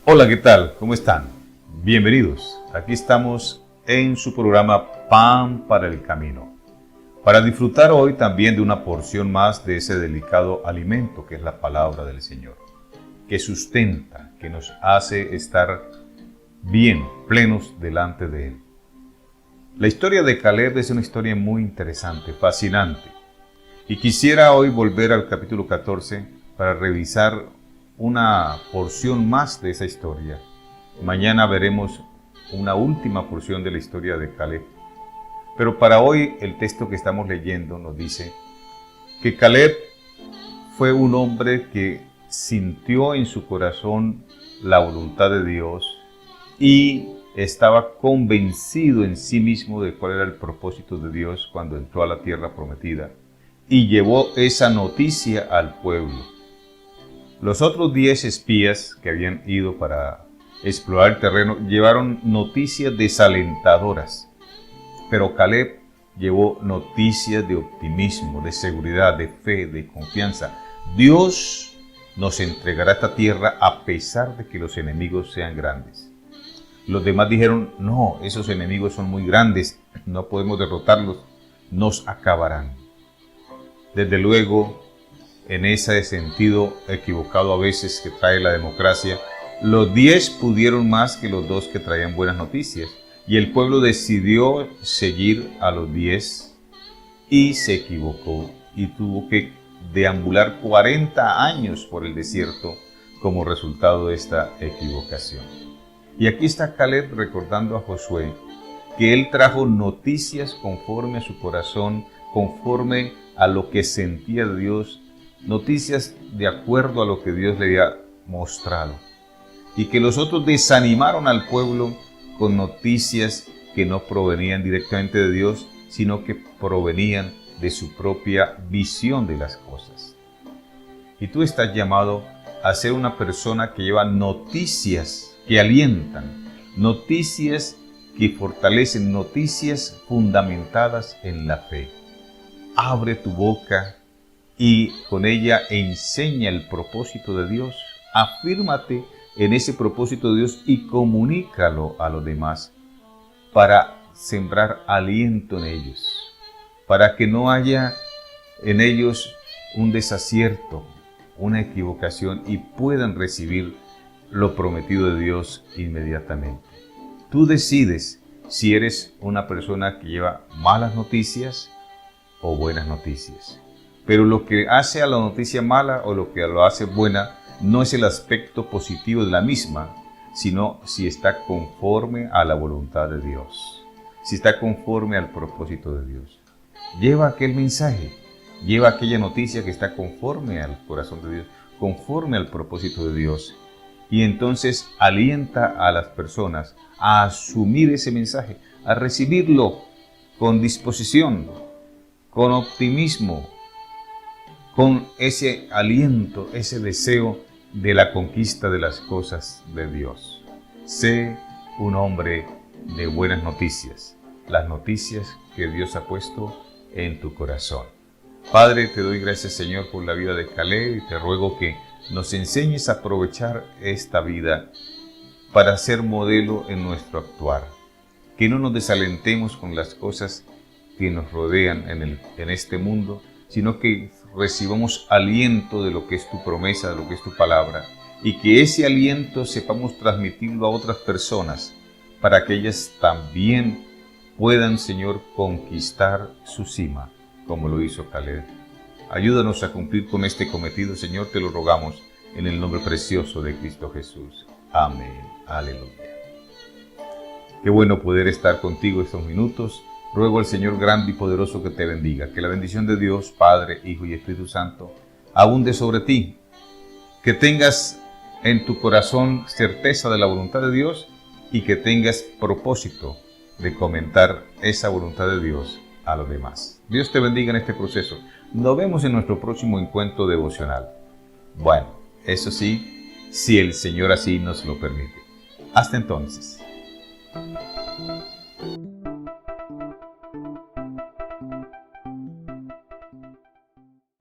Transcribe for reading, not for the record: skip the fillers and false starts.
Hola, ¿qué tal? ¿Cómo están? Bienvenidos. Aquí estamos en su programa Pan para el Camino, para disfrutar hoy también de una porción más de ese delicado alimento que es la palabra del Señor, que sustenta, que nos hace estar bien, plenos delante de Él. La historia de Caleb es una historia muy interesante, fascinante, y quisiera hoy volver al capítulo 14 para revisar una porción más de esa historia. Mañana veremos una última porción de la historia de Caleb. Pero para hoy el texto que estamos leyendo nos dice que Caleb fue un hombre que sintió en su corazón la voluntad de Dios y estaba convencido en sí mismo de cuál era el propósito de Dios cuando entró a la tierra prometida y llevó esa noticia al pueblo. Los otros 10 espías que habían ido para explorar el terreno llevaron noticias desalentadoras, pero Caleb llevó noticias de optimismo, de seguridad, de fe, de confianza. Dios nos entregará esta tierra a pesar de que los enemigos sean grandes. Los demás dijeron, no, esos enemigos son muy grandes, no podemos derrotarlos, nos acabarán. Desde luego, en ese sentido equivocado a veces que trae la democracia, los 10 pudieron más que los 2 que traían buenas noticias, y el pueblo decidió seguir a los 10 y se equivocó y tuvo que deambular 40 años por el desierto como resultado de esta equivocación. Y aquí está Caleb recordando a Josué que él trajo noticias conforme a su corazón, conforme a lo que sentía de Dios, noticias de acuerdo a lo que Dios le había mostrado, y que los otros desanimaron al pueblo con noticias que no provenían directamente de Dios, sino que provenían de su propia visión de las cosas. Y tú estás llamado a ser una persona que lleva noticias que alientan, noticias que fortalecen, noticias fundamentadas en la fe. Abre tu boca y con ella enseña el propósito de Dios. Afírmate en ese propósito de Dios y comunícalo a los demás para sembrar aliento en ellos, para que no haya en ellos un desacierto, una equivocación y puedan recibir lo prometido de Dios inmediatamente. Tú decides si eres una persona que lleva malas noticias o buenas noticias. Pero lo que hace a la noticia mala o lo que lo hace buena no es el aspecto positivo de la misma, sino si está conforme a la voluntad de Dios, si está conforme al propósito de Dios. Lleva aquel mensaje, lleva aquella noticia que está conforme al corazón de Dios, conforme al propósito de Dios. Y entonces alienta a las personas a asumir ese mensaje, a recibirlo con disposición, con optimismo, con ese aliento, ese deseo de la conquista de las cosas de Dios. Sé un hombre de buenas noticias, las noticias que Dios ha puesto en tu corazón. Padre, te doy gracias, Señor, por la vida de Caleb y te ruego que nos enseñes a aprovechar esta vida para ser modelo en nuestro actuar. Que no nos desalentemos con las cosas que nos rodean en este mundo, sino que recibamos aliento de lo que es tu promesa, de lo que es tu palabra, y que ese aliento sepamos transmitirlo a otras personas, para que ellas también puedan, Señor, conquistar su cima, como lo hizo Caleb. Ayúdanos a cumplir con este cometido, Señor, te lo rogamos, en el nombre precioso de Cristo Jesús. Amén. Aleluya. Qué bueno poder estar contigo estos minutos. Ruego al Señor grande y poderoso que te bendiga, que la bendición de Dios, Padre, Hijo y Espíritu Santo, abunde sobre ti, que tengas en tu corazón certeza de la voluntad de Dios y que tengas propósito de comentar esa voluntad de Dios a los demás. Dios te bendiga en este proceso. Nos vemos en nuestro próximo encuentro devocional. Bueno, eso sí, si el Señor así nos lo permite. Hasta entonces.